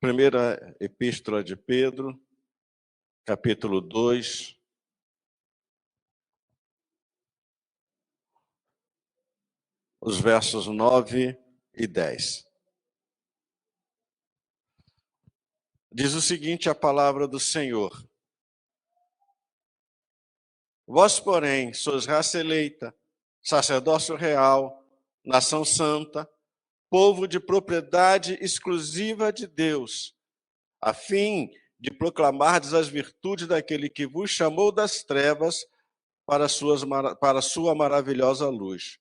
Primeira Epístola de Pedro, capítulo 2, os versos 9 e 10. Diz o seguinte a palavra do Senhor: Vós, porém, sois raça eleita, sacerdócio real, nação santa, povo de propriedade exclusiva de Deus, a fim de proclamardes as virtudes daquele que vos chamou das trevas para a sua maravilhosa luz.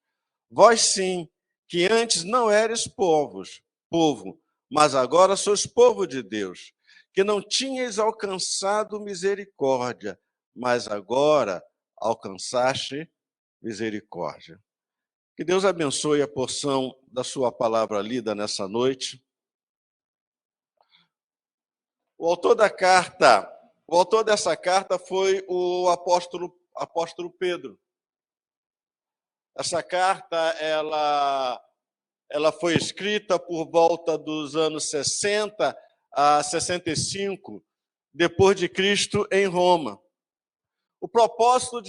Vós sim, que antes não eres povo, mas agora sois povo de Deus, que não tinhais alcançado misericórdia, mas agora alcançaste misericórdia. Que Deus abençoe a porção da sua palavra lida nessa noite. O autor dessa carta foi o apóstolo Pedro. Essa carta, ela foi escrita por volta dos anos 60 a 65, depois de Cristo, em Roma. O propósito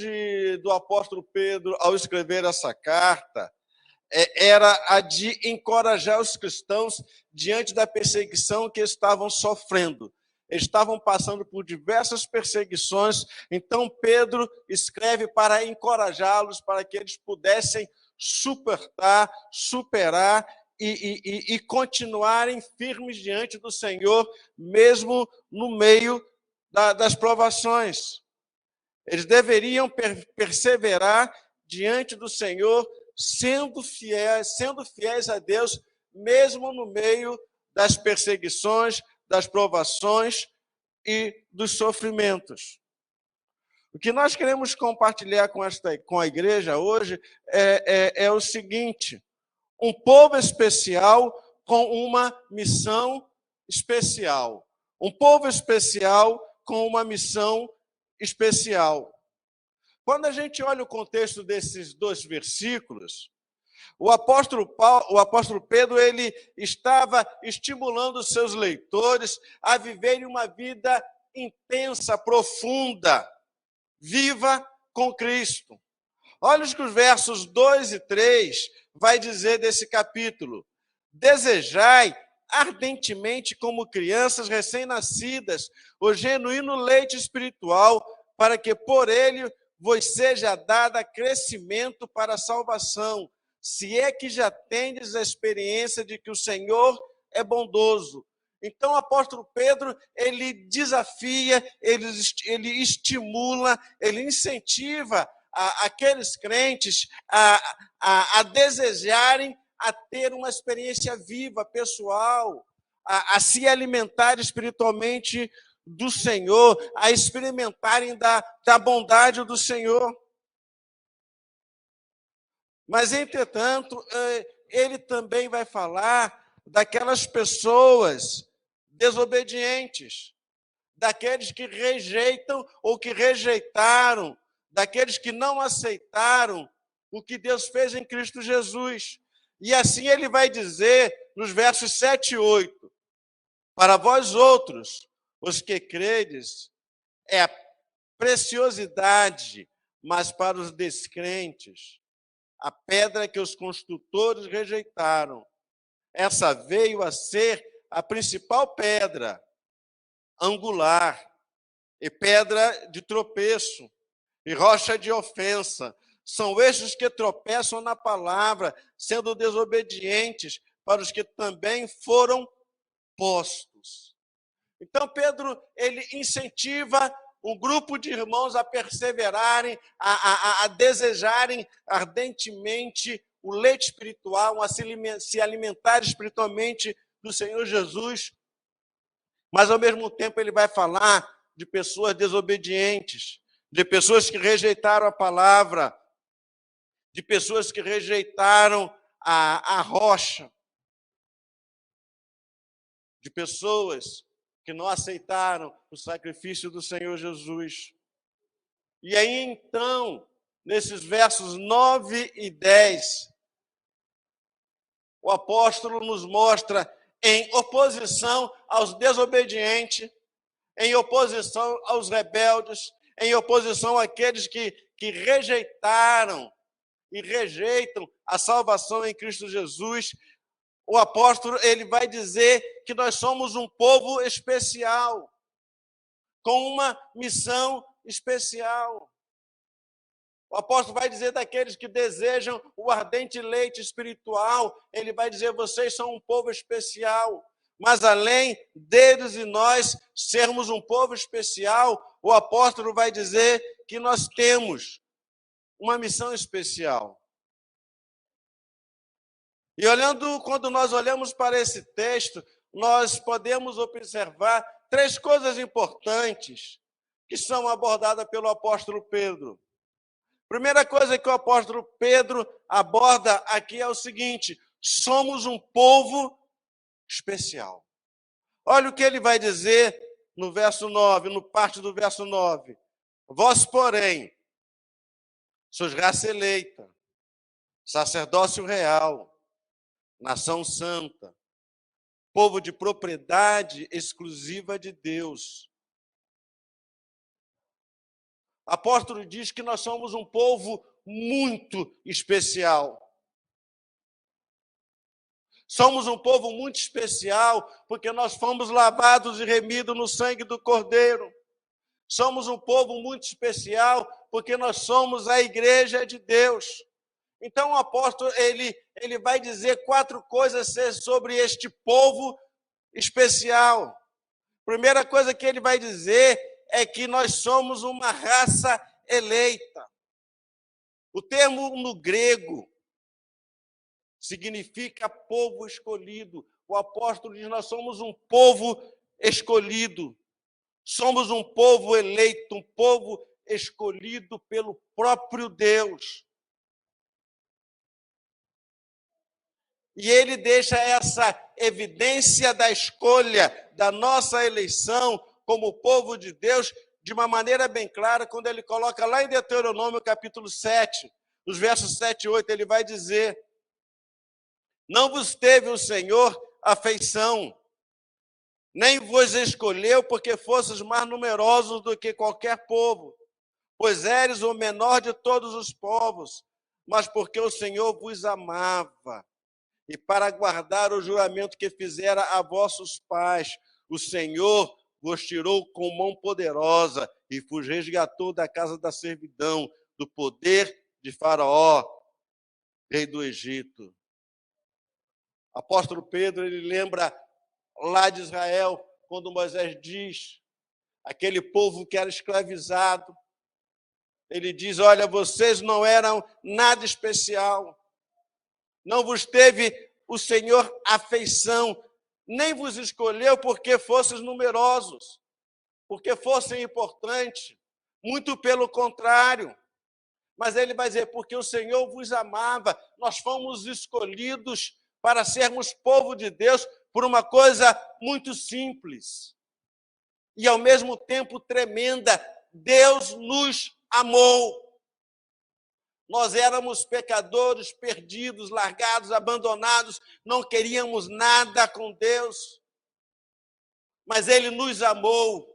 do apóstolo Pedro, ao escrever essa carta, era a de encorajar os cristãos diante da perseguição que estavam sofrendo. Eles estavam passando por diversas perseguições, então Pedro escreve para encorajá-los, para que eles pudessem superar e continuarem firmes diante do Senhor, mesmo no meio das provações. Eles deveriam perseverar diante do Senhor, sendo fiéis a Deus, mesmo no meio das perseguições, das provações e dos sofrimentos. O que nós queremos compartilhar com a igreja hoje é o seguinte: um povo especial com uma missão especial. Um povo especial com uma missão especial. Quando a gente olha o contexto desses dois versículos, o apóstolo Pedro, ele estava estimulando os seus leitores a viverem uma vida intensa, profunda, viva com Cristo. Olha o que os versos 2 e 3 vai dizer desse capítulo: desejai ardentemente como crianças recém-nascidas o genuíno leite espiritual, para que por ele vos seja dada crescimento para a salvação, se é que já tendes a experiência de que o Senhor é bondoso. Então o apóstolo Pedro, ele desafia, ele estimula, ele incentiva aqueles crentes a desejarem a ter uma experiência viva, pessoal, a se alimentar espiritualmente do Senhor, a experimentarem da bondade do Senhor. Mas, entretanto, ele também vai falar daquelas pessoas desobedientes, daqueles que rejeitam ou que rejeitaram, daqueles que não aceitaram o que Deus fez em Cristo Jesus. E assim ele vai dizer nos versos 7 e 8: para vós outros, os que credes, é a preciosidade, mas para os descrentes, a pedra que os construtores rejeitaram. Essa veio a ser a principal pedra angular, e pedra de tropeço, e rocha de ofensa. São estes que tropeçam na palavra, sendo desobedientes, para os que também foram postos. Então, Pedro, ele incentiva um grupo de irmãos a perseverarem, a desejarem ardentemente o leite espiritual, a se alimentar espiritualmente do Senhor Jesus. Mas, ao mesmo tempo, ele vai falar de pessoas desobedientes, de pessoas que rejeitaram a palavra, de pessoas que rejeitaram a rocha, de pessoas que não aceitaram o sacrifício do Senhor Jesus. E aí, então, nesses versos 9 e 10, o apóstolo nos mostra em oposição aos desobedientes, em oposição aos rebeldes, em oposição àqueles que rejeitaram e rejeitam a salvação em Cristo Jesus. O apóstolo, ele vai dizer que nós somos um povo especial, com uma missão especial. O apóstolo vai dizer daqueles que desejam o ardente leite espiritual, ele vai dizer, vocês são um povo especial. Mas além deles e nós sermos um povo especial, o apóstolo vai dizer que nós temos uma missão especial. E quando nós olhamos para esse texto, nós podemos observar 3 coisas importantes que são abordadas pelo apóstolo Pedro. Primeira coisa que o apóstolo Pedro aborda aqui é o seguinte: somos um povo especial. Olha o que ele vai dizer no verso 9, no parte do verso 9. Vós, porém, sois raça eleita, sacerdócio real, nação santa, povo de propriedade exclusiva de Deus. O apóstolo diz que nós somos um povo muito especial. Somos um povo muito especial porque nós fomos lavados e remidos no sangue do Cordeiro. Somos um povo muito especial porque nós somos a igreja de Deus. Então o apóstolo ele vai dizer 4 coisas sobre este povo especial. Primeira coisa que ele vai dizer é que nós somos uma raça eleita. O termo no grego significa povo escolhido. O apóstolo diz, nós somos um povo escolhido. Somos um povo eleito, um povo escolhido pelo próprio Deus. E ele deixa essa evidência da escolha, da nossa eleição como povo de Deus, de uma maneira bem clara, quando ele coloca lá em Deuteronômio, capítulo 7, nos versos 7 e 8, ele vai dizer: não vos teve o Senhor afeição, nem vos escolheu porque fosseis mais numerosos do que qualquer povo, pois eres o menor de todos os povos, mas porque o Senhor vos amava, e para guardar o juramento que fizera a vossos pais, o Senhor vos tirou com mão poderosa e vos resgatou da casa da servidão, do poder de Faraó, rei do Egito. Apóstolo Pedro, ele lembra lá de Israel, quando Moisés diz, aquele povo que era escravizado, ele diz, olha, vocês não eram nada especial, não vos teve o Senhor afeição, nem vos escolheu porque fosseis numerosos, porque fossem importantes, muito pelo contrário. Mas ele vai dizer, porque o Senhor vos amava, nós fomos escolhidos para sermos povo de Deus por uma coisa muito simples e, ao mesmo tempo, tremenda. Deus nos amou. Nós éramos pecadores, perdidos, largados, abandonados, não queríamos nada com Deus, mas Ele nos amou.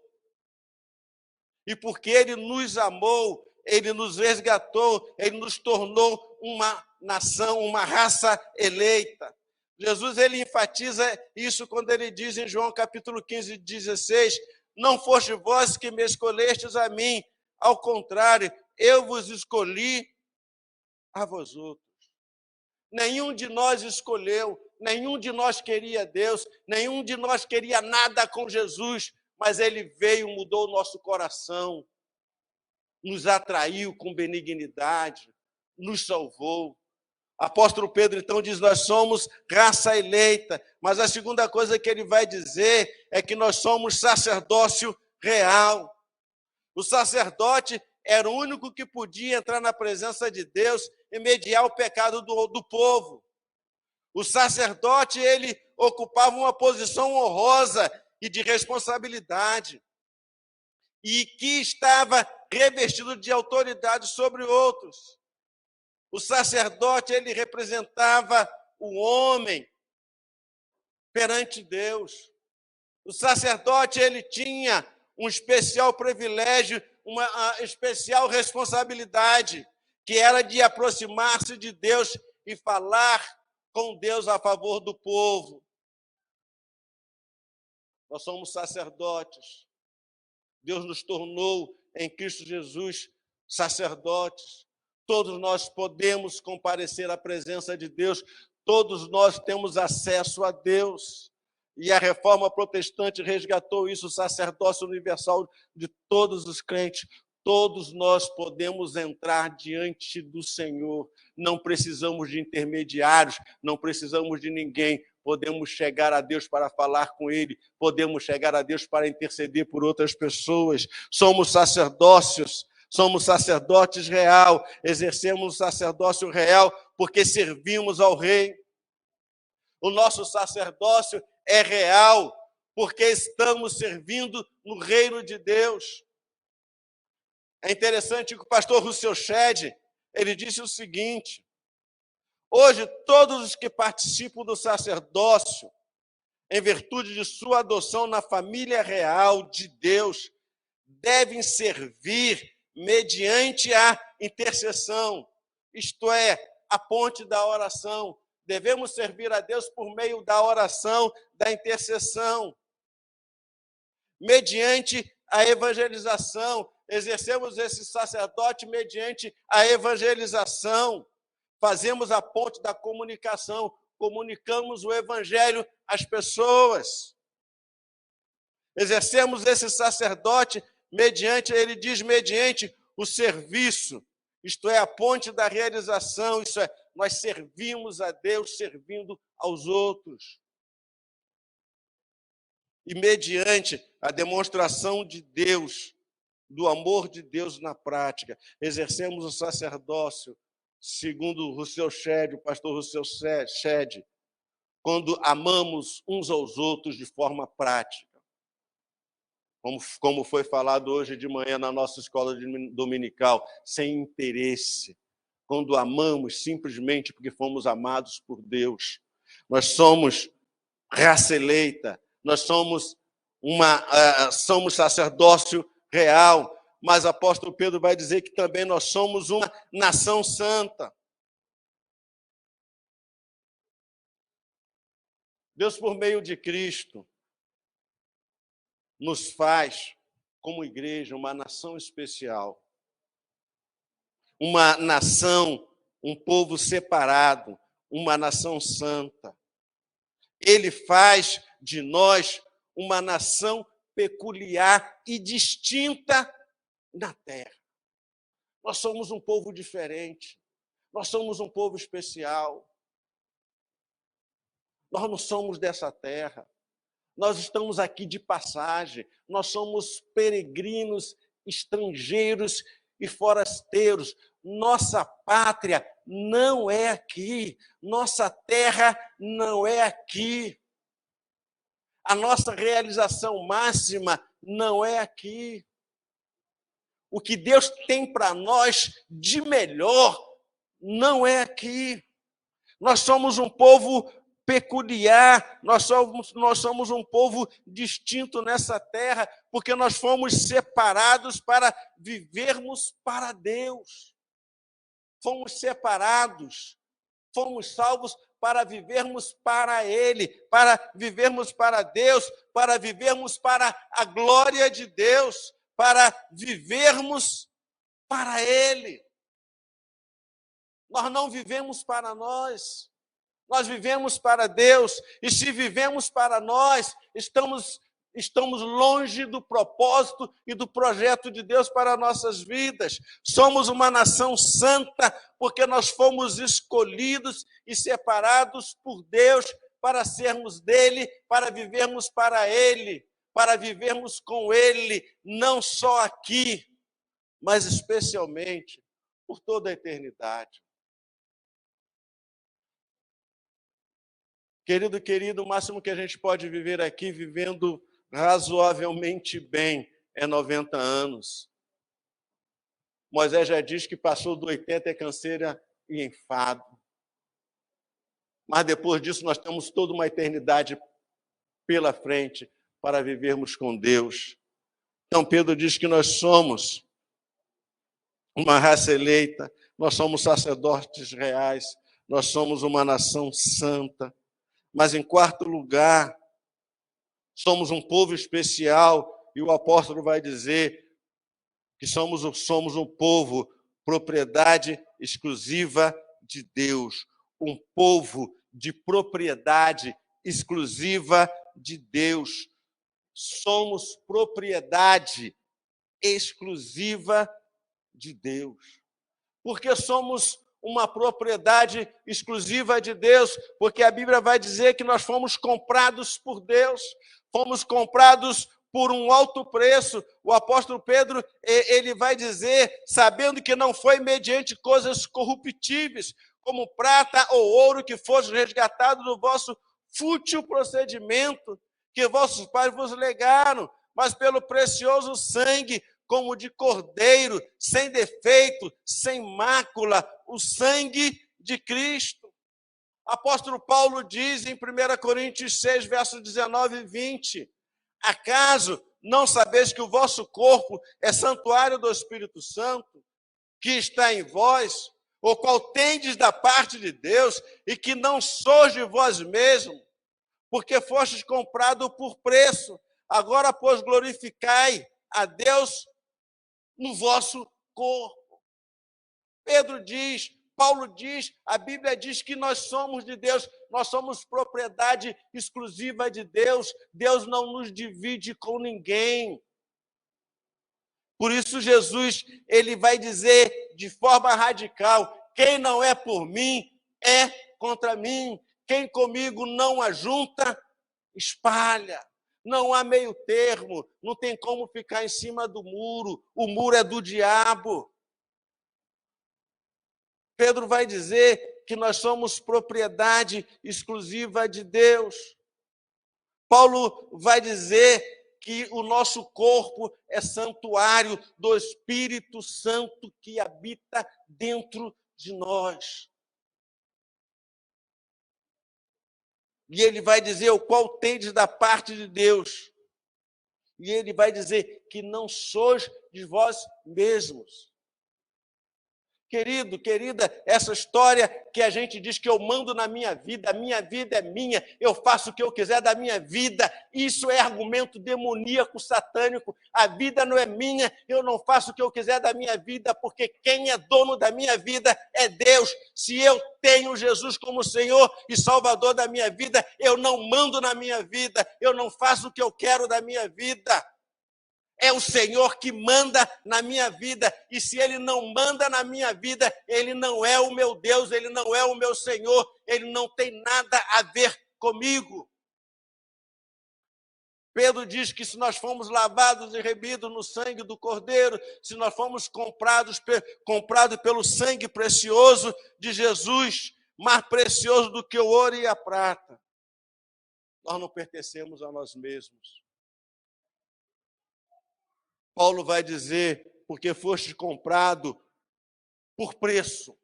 E porque Ele nos amou, Ele nos resgatou, Ele nos tornou uma nação, uma raça eleita. Jesus, ele enfatiza isso quando ele diz em João capítulo 15, 16, não foste vós que me escolhestes a mim, ao contrário, eu vos escolhi a vós outros. Nenhum de nós escolheu, nenhum de nós queria Deus, nenhum de nós queria nada com Jesus, mas Ele veio, mudou o nosso coração, nos atraiu com benignidade, nos salvou. Apóstolo Pedro, então, diz, nós somos raça eleita, mas a segunda coisa que ele vai dizer é que nós somos sacerdócio real. O sacerdote era o único que podia entrar na presença de Deus e mediar o pecado do povo. O sacerdote, ele ocupava uma posição honrosa e de responsabilidade, e que estava revestido de autoridade sobre outros. O sacerdote, ele representava o homem perante Deus. O sacerdote, ele tinha um especial privilégio, uma especial responsabilidade, que era de aproximar-se de Deus e falar com Deus a favor do povo. Nós somos sacerdotes. Deus nos tornou em Cristo Jesus sacerdotes. Todos nós podemos comparecer à presença de Deus, todos nós temos acesso a Deus. E a reforma protestante resgatou isso, o sacerdócio universal de todos os crentes. Todos nós podemos entrar diante do Senhor. Não precisamos de intermediários, não precisamos de ninguém. Podemos chegar a Deus para falar com Ele, podemos chegar a Deus para interceder por outras pessoas. Somos sacerdócios, somos sacerdotes real, exercemos o sacerdócio real porque servimos ao Rei. O nosso sacerdócio é real porque estamos servindo no reino de Deus. É interessante que o pastor Rousseau Shedd, ele disse o seguinte: hoje, todos os que participam do sacerdócio, em virtude de sua adoção na família real de Deus, devem servir mediante a intercessão, isto é, a ponte da oração. Devemos servir a Deus por meio da oração, da intercessão. Mediante a evangelização, exercemos esse sacerdote mediante a evangelização. Fazemos a ponte da comunicação, comunicamos o evangelho às pessoas. Exercemos esse sacerdote mediante, ele diz, mediante o serviço, isto é, a ponte da realização, isso é, nós servimos a Deus servindo aos outros. E mediante a demonstração de Deus, do amor de Deus na prática, exercemos o sacerdócio, segundo Rousseau Shedd, o pastor Rousseau Shedd, quando amamos uns aos outros de forma prática. Como foi falado hoje de manhã na nossa escola dominical, sem interesse. Quando amamos simplesmente porque fomos amados por Deus. Nós somos raça eleita, nós somos sacerdócio real, mas o apóstolo Pedro vai dizer que também nós somos uma nação santa. Deus, por meio de Cristo, nos faz, como igreja, uma nação especial. Uma nação, um povo separado, uma nação santa. Ele faz de nós uma nação peculiar e distinta na terra. Nós somos um povo diferente, nós somos um povo especial. Nós não somos dessa terra, nós estamos aqui de passagem, nós somos peregrinos, estrangeiros e forasteiros. Nossa pátria não é aqui, nossa terra não é aqui. A nossa realização máxima não é aqui. O que Deus tem para nós de melhor não é aqui. Nós somos um povo peculiar, nós somos um povo distinto nessa terra, porque nós fomos separados para vivermos para Deus. Fomos separados, fomos salvos para vivermos para Ele, para vivermos para Deus, para vivermos para a glória de Deus, para vivermos para Ele. Nós não vivemos para nós, nós vivemos para Deus, e se vivemos para nós, estamos longe do propósito e do projeto de Deus para nossas vidas. Somos uma nação santa, porque nós fomos escolhidos e separados por Deus para sermos dele, para vivermos para Ele, para vivermos com Ele, não só aqui, mas especialmente por toda a eternidade. Querido, o máximo que a gente pode viver aqui, vivendo razoavelmente bem, é 90 anos. Moisés já diz que passou do 80 é canseira e enfado. Mas depois disso nós temos toda uma eternidade pela frente para vivermos com Deus. Então, Pedro diz que nós somos uma raça eleita, nós somos sacerdotes reais, nós somos uma nação santa. Mas, em quarto lugar, somos um povo especial, e o apóstolo vai dizer que somos um povo, propriedade exclusiva de Deus, um povo de propriedade exclusiva de Deus. Somos propriedade exclusiva de Deus. Porque somos uma propriedade exclusiva de Deus, porque a Bíblia vai dizer que nós fomos comprados por Deus, fomos comprados por um alto preço. O apóstolo Pedro, ele vai dizer, sabendo que não foi mediante coisas corruptíveis, como prata ou ouro, que fosse resgatado do vosso fútil procedimento, que vossos pais vos legaram, mas pelo precioso sangue, como de cordeiro, sem defeito, sem mácula, o sangue de Cristo. Apóstolo Paulo diz em 1 Coríntios 6, versos 19 e 20, acaso não sabeis que o vosso corpo é santuário do Espírito Santo, que está em vós, o qual tendes da parte de Deus, e que não sois de vós mesmos, porque fostes comprado por preço. Agora, pois, glorificai a Deus no vosso corpo. Pedro diz, Paulo diz, a Bíblia diz que nós somos de Deus, nós somos propriedade exclusiva de Deus. Deus não nos divide com ninguém. Por isso Jesus, ele vai dizer de forma radical, quem não é por mim, é contra mim. Quem comigo não ajunta, espalha. Não há meio termo, não tem como ficar em cima do muro, o muro é do diabo. Pedro vai dizer que nós somos propriedade exclusiva de Deus. Paulo vai dizer que o nosso corpo é santuário do Espírito Santo que habita dentro de nós. E ele vai dizer o qual tendes da parte de Deus. E ele vai dizer que não sois de vós mesmos. Querido, querida, essa história que a gente diz que eu mando na minha vida, a minha vida é minha, eu faço o que eu quiser da minha vida, isso é argumento demoníaco, satânico. A vida não é minha, eu não faço o que eu quiser da minha vida, porque quem é dono da minha vida é Deus. Se eu tenho Jesus como Senhor e Salvador da minha vida, eu não mando na minha vida, eu não faço o que eu quero da minha vida. É o Senhor que manda na minha vida, e se Ele não manda na minha vida, Ele não é o meu Deus, Ele não é o meu Senhor, Ele não tem nada a ver comigo. Pedro diz que se nós fomos lavados e remidos no sangue do Cordeiro, se nós fomos comprados pelo sangue precioso de Jesus, mais precioso do que o ouro e a prata, nós não pertencemos a nós mesmos. Paulo vai dizer, porque foste comprado por preço,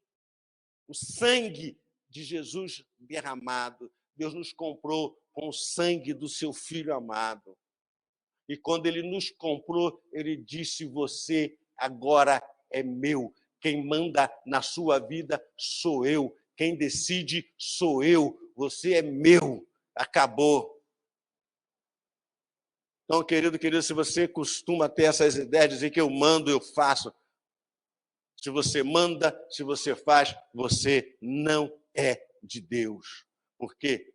o sangue de Jesus derramado. Deus nos comprou com o sangue do seu Filho amado. E quando ele nos comprou, ele disse, você agora é meu. Quem manda na sua vida sou eu. Quem decide sou eu. Você é meu. Acabou. Então, querido, se você costuma ter essas ideias, dizer que eu mando, eu faço. Se você manda, se você faz, você não é de Deus. Porque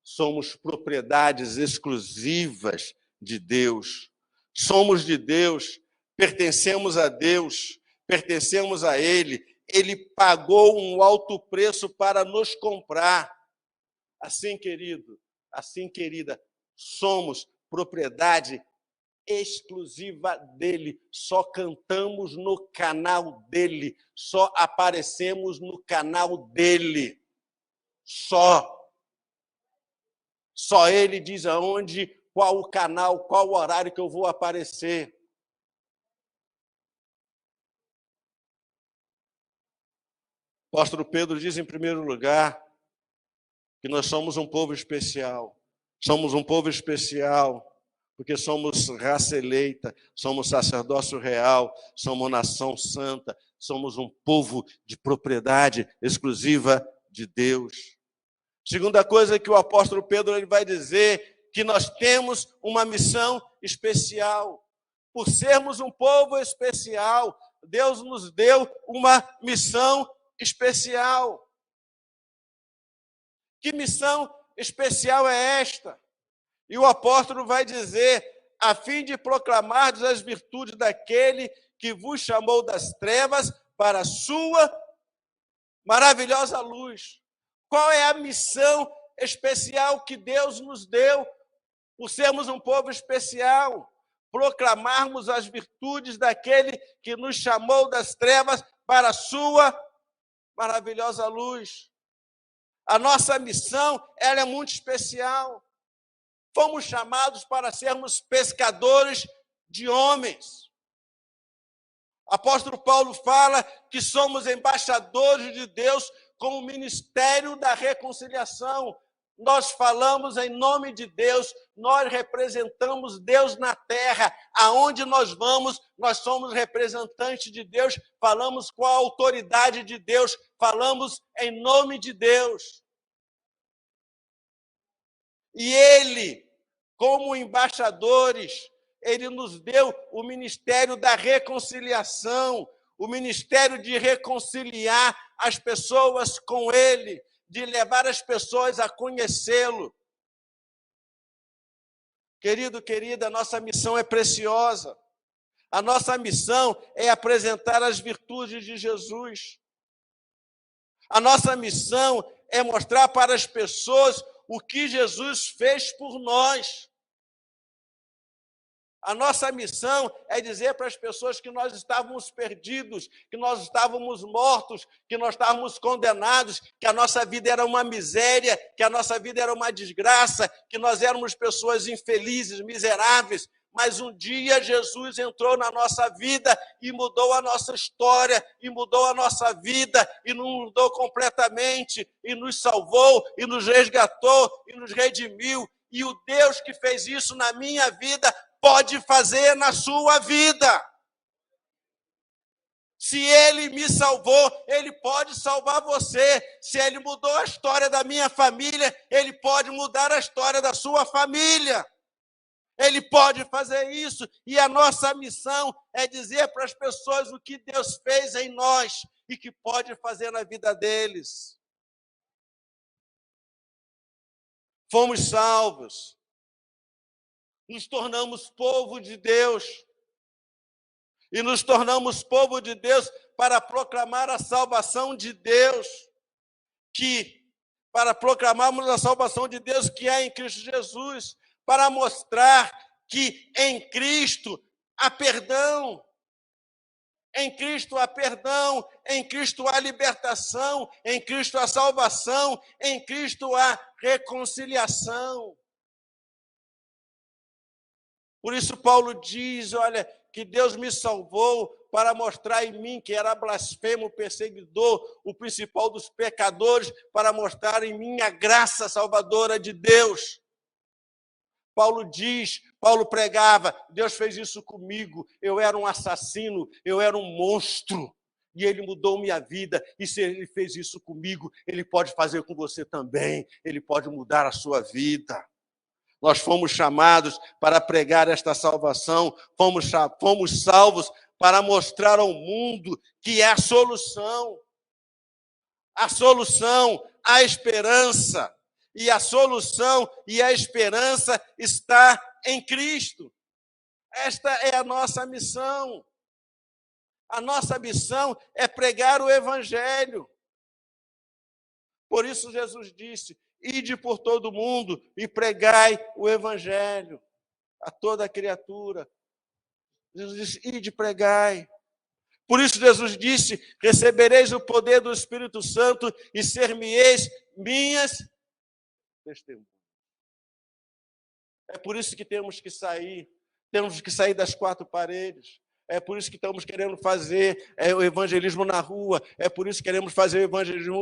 somos propriedades exclusivas de Deus. Somos de Deus, pertencemos a Deus, pertencemos a Ele. Ele pagou um alto preço para nos comprar. Assim, querido, assim, querida, somos propriedade exclusiva dele, só cantamos no canal dele, só aparecemos no canal dele, só ele diz aonde, qual o canal, qual o horário que eu vou aparecer. O apóstolo Pedro diz em primeiro lugar que nós somos um povo especial. Somos um povo especial, porque somos raça eleita, somos sacerdócio real, somos nação santa, somos um povo de propriedade exclusiva de Deus. Segunda coisa que o apóstolo Pedro ele vai dizer, que nós temos uma missão especial. Por sermos um povo especial, Deus nos deu uma missão especial. Que missão especial é esta? E o apóstolo vai dizer, a fim de proclamar as virtudes daquele que vos chamou das trevas para a sua maravilhosa luz. Qual é a missão especial que Deus nos deu por sermos um povo especial? Proclamarmos as virtudes daquele que nos chamou das trevas para a sua maravilhosa luz. A nossa missão, ela é muito especial. Fomos chamados para sermos pescadores de homens. O apóstolo Paulo fala que somos embaixadores de Deus com o ministério da reconciliação. Nós falamos em nome de Deus, nós representamos Deus na terra. Aonde nós vamos, nós somos representantes de Deus, falamos com a autoridade de Deus, falamos em nome de Deus. E Ele, como embaixadores, Ele nos deu o ministério da reconciliação, o ministério de reconciliar as pessoas com Ele, de levar as pessoas a conhecê-lo. Querido, querida, a nossa missão é preciosa. A nossa missão é apresentar as virtudes de Jesus. A nossa missão é mostrar para as pessoas o que Jesus fez por nós. A nossa missão é dizer para as pessoas que nós estávamos perdidos, que nós estávamos mortos, que nós estávamos condenados, que a nossa vida era uma miséria, que a nossa vida era uma desgraça, que nós éramos pessoas infelizes, miseráveis. Mas um dia Jesus entrou na nossa vida e mudou a nossa história, e mudou a nossa vida, e nos mudou completamente, e nos salvou, e nos resgatou, e nos redimiu. E o Deus que fez isso na minha vida pode fazer na sua vida. Se Ele me salvou, Ele pode salvar você. Se Ele mudou a história da minha família, Ele pode mudar a história da sua família. Ele pode fazer isso. E a nossa missão é dizer para as pessoas o que Deus fez em nós e que pode fazer na vida deles. Fomos salvos. Nos tornamos povo de Deus. E nos tornamos povo de Deus para proclamar a salvação de Deus. Para proclamarmos a salvação de Deus que é em Cristo Jesus. Para mostrar que em Cristo há perdão. Em Cristo há perdão. Em Cristo há libertação. Em Cristo há salvação. Em Cristo há reconciliação. Por isso Paulo diz, olha, que Deus me salvou para mostrar em mim que era blasfemo, perseguidor, o principal dos pecadores, para mostrar em mim a graça salvadora de Deus. Paulo pregava, Deus fez isso comigo, eu era um assassino, eu era um monstro, e Ele mudou minha vida, e se Ele fez isso comigo, Ele pode fazer com você também, Ele pode mudar a sua vida. Nós fomos chamados para pregar esta salvação, fomos salvos para mostrar ao mundo que é a solução, a esperança, e a solução e a esperança está em Cristo. Esta é a nossa missão. A nossa missão é pregar o Evangelho. Por isso Jesus disse, ide por todo mundo e pregai o Evangelho a toda criatura. Jesus disse, ide pregai. Por isso Jesus disse, recebereis o poder do Espírito Santo e ser-me-eis minhas testemunhas. É por isso que temos que sair das quatro paredes, É por isso que estamos querendo fazer o evangelismo na rua, é por isso que queremos fazer o evangelismo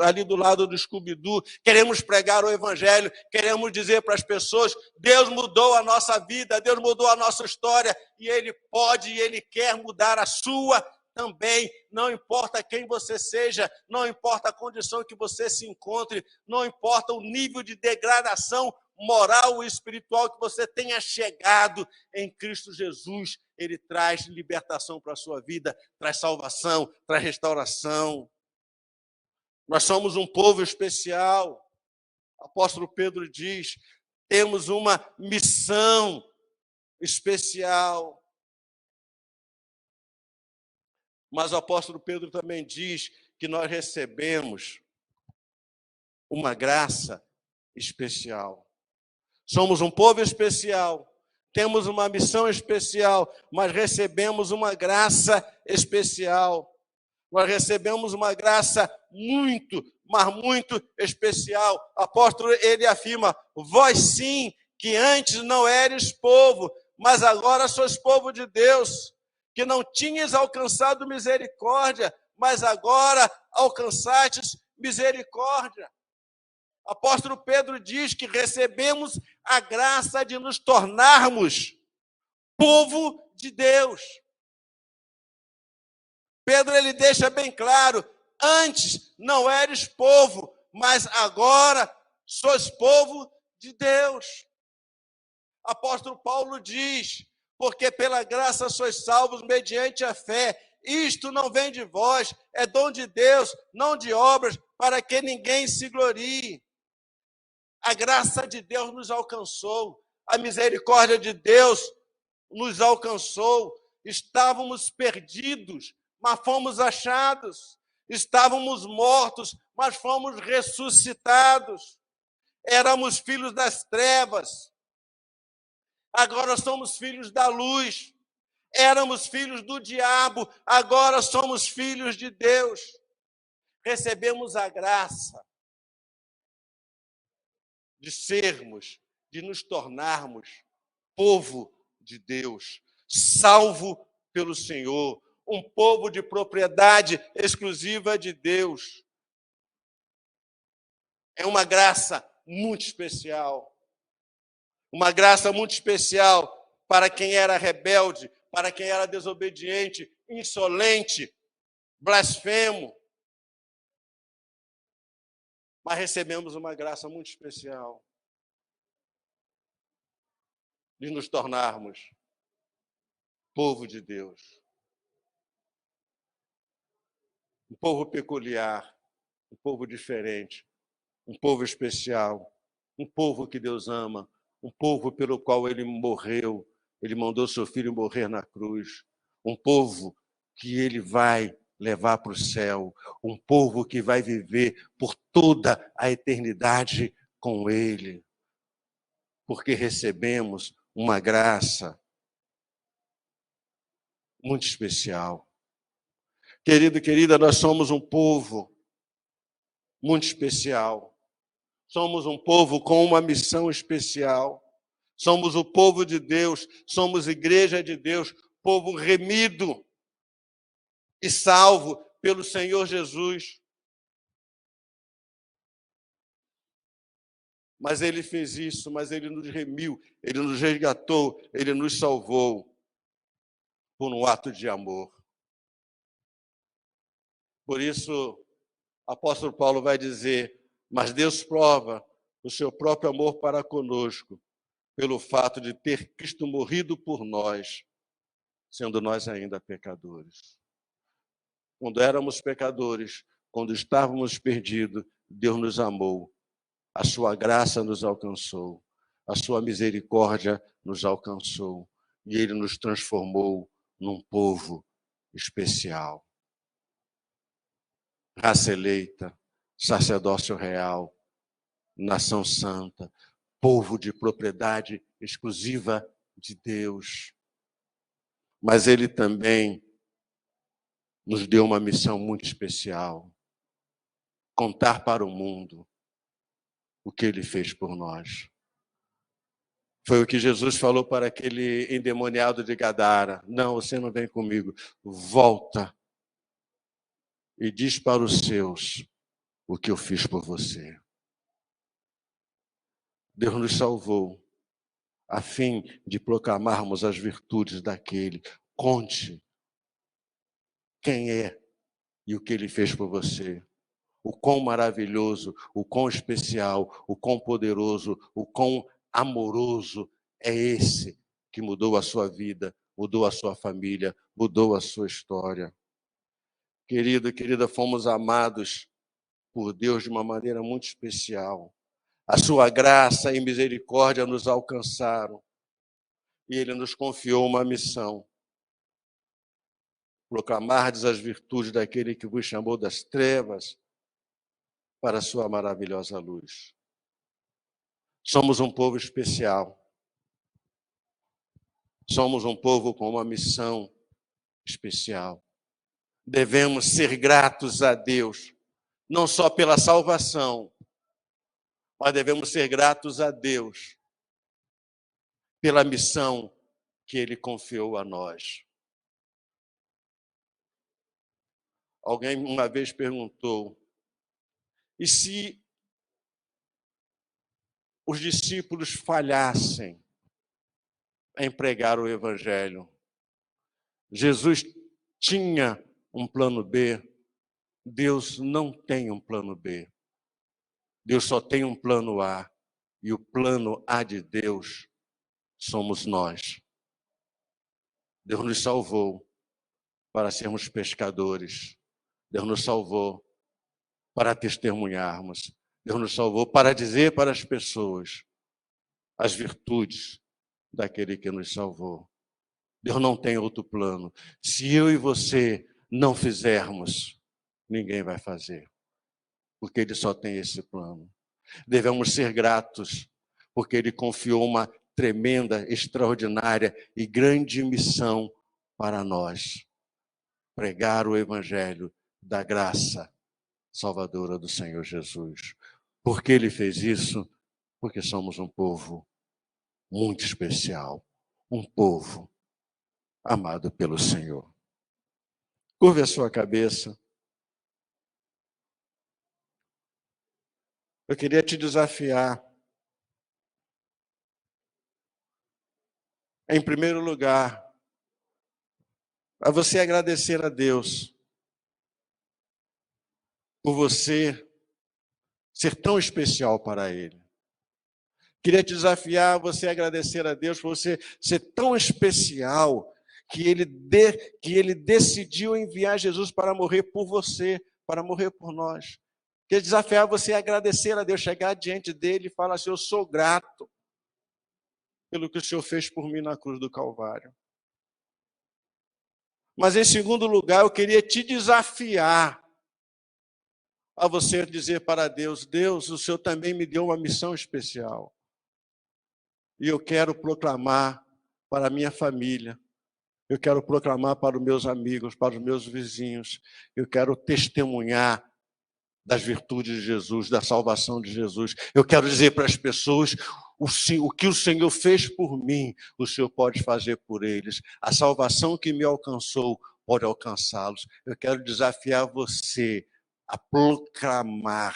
ali do lado do Scooby-Doo, queremos pregar o evangelho, queremos dizer para as pessoas, Deus mudou a nossa vida, Deus mudou a nossa história, e Ele pode e Ele quer mudar a sua também. Não importa quem você seja, não importa a condição que você se encontre, não importa o nível de degradação moral e espiritual que você tenha chegado, em Cristo Jesus, Ele traz libertação para a sua vida, traz salvação, traz restauração. Nós somos um povo especial. O apóstolo Pedro diz, temos uma missão especial. Mas o apóstolo Pedro também diz que nós recebemos uma graça especial. Somos um povo especial, temos uma missão especial, mas recebemos uma graça especial. Nós recebemos uma graça muito, mas muito especial. O apóstolo, ele afirma, vós sim, que antes não eres povo, mas agora sois povo de Deus, que não tinhas alcançado misericórdia, mas agora alcançastes misericórdia. O apóstolo Pedro diz que recebemos a graça de nos tornarmos povo de Deus. Pedro, ele deixa bem claro, antes não eres povo, mas agora sois povo de Deus. O apóstolo Paulo diz, porque pela graça sois salvos mediante a fé. Isto não vem de vós, é dom de Deus, não de obras, para que ninguém se glorie. A graça de Deus nos alcançou, a misericórdia de Deus nos alcançou. Estávamos perdidos, mas fomos achados. Estávamos mortos, mas fomos ressuscitados. Éramos filhos das trevas, agora somos filhos da luz. Éramos filhos do diabo, agora somos filhos de Deus. Recebemos a graça de sermos, de nos tornarmos povo de Deus, salvo pelo Senhor, um povo de propriedade exclusiva de Deus. É uma graça muito especial. Uma graça muito especial para quem era rebelde, para quem era desobediente, insolente, blasfemo. Mas recebemos uma graça muito especial de nos tornarmos povo de Deus. Um povo peculiar, um povo diferente, um povo especial, um povo que Deus ama, um povo pelo qual Ele morreu, Ele mandou seu Filho morrer na cruz, um povo que Ele vai levar para o céu, um povo que vai viver por toda a eternidade com Ele, porque recebemos uma graça muito especial. Querido, querida, nós somos um povo muito especial. Somos um povo com uma missão especial. Somos o povo de Deus, somos igreja de Deus, povo remido e salvo pelo Senhor Jesus. Mas Ele fez isso, mas Ele nos remiu, Ele nos resgatou, Ele nos salvou por um ato de amor. Por isso, o apóstolo Paulo vai dizer, mas Deus prova o seu próprio amor para conosco, pelo fato de ter Cristo morrido por nós, sendo nós ainda pecadores. Quando éramos pecadores, quando estávamos perdidos, Deus nos amou. A sua graça nos alcançou, a sua misericórdia nos alcançou, e Ele nos transformou num povo especial. Raça eleita, sacerdócio real, nação santa, povo de propriedade exclusiva de Deus. Mas Ele também nos deu uma missão muito especial, contar para o mundo o que Ele fez por nós. Foi o que Jesus falou para aquele endemoniado de Gadara: não, você não vem comigo, volta e diz para os seus o que eu fiz por você. Deus nos salvou a fim de proclamarmos as virtudes daquele. Conte quem é e o que ele fez por você. O quão maravilhoso, o quão especial, o quão poderoso, o quão amoroso é esse que mudou a sua vida, mudou a sua família, mudou a sua história. Querido e querida, fomos amados por Deus de uma maneira muito especial. A sua graça e misericórdia nos alcançaram e Ele nos confiou uma missão: proclamardes as virtudes daquele que vos chamou das trevas para a sua maravilhosa luz. Somos um povo especial. Somos um povo com uma missão especial. Devemos ser gratos a Deus, não só pela salvação, mas devemos ser gratos a Deus pela missão que Ele confiou a nós. Alguém uma vez perguntou: e se os discípulos falhassem em pregar o Evangelho? Jesus tinha um plano B? Deus não tem um plano B. Deus só tem um plano A. E o plano A de Deus somos nós. Deus nos salvou para sermos pescadores. Deus nos salvou para testemunharmos. Deus nos salvou para dizer para as pessoas as virtudes daquele que nos salvou. Deus não tem outro plano. Se eu e você não fizermos, ninguém vai fazer, porque Ele só tem esse plano. Devemos ser gratos, porque Ele confiou uma tremenda, extraordinária e grande missão para nós: pregar o Evangelho da graça salvadora do Senhor Jesus. Por que Ele fez isso? Porque somos um povo muito especial, um povo amado pelo Senhor. Curve a sua cabeça. Eu queria te desafiar, em primeiro lugar, a você agradecer a Deus por você ser tão especial para Ele. Queria te desafiar a você agradecer a Deus por você ser tão especial que Ele decidiu enviar Jesus para morrer por você, para morrer por nós. Queria desafiar você a agradecer a Deus, chegar diante dele e falar assim: eu sou grato pelo que o Senhor fez por mim na cruz do Calvário. Mas, em segundo lugar, eu queria te desafiar a você dizer para Deus: Deus, o Senhor também me deu uma missão especial. E eu quero proclamar para a minha família, eu quero proclamar para os meus amigos, para os meus vizinhos, eu quero testemunhar das virtudes de Jesus, da salvação de Jesus. Eu quero dizer para as pessoas: o que o Senhor fez por mim, o Senhor pode fazer por eles. A salvação que me alcançou pode alcançá-los. Eu quero desafiar você a proclamar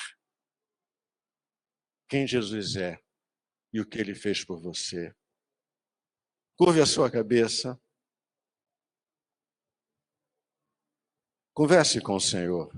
quem Jesus é e o que Ele fez por você. Curve a sua cabeça. Converse com o Senhor.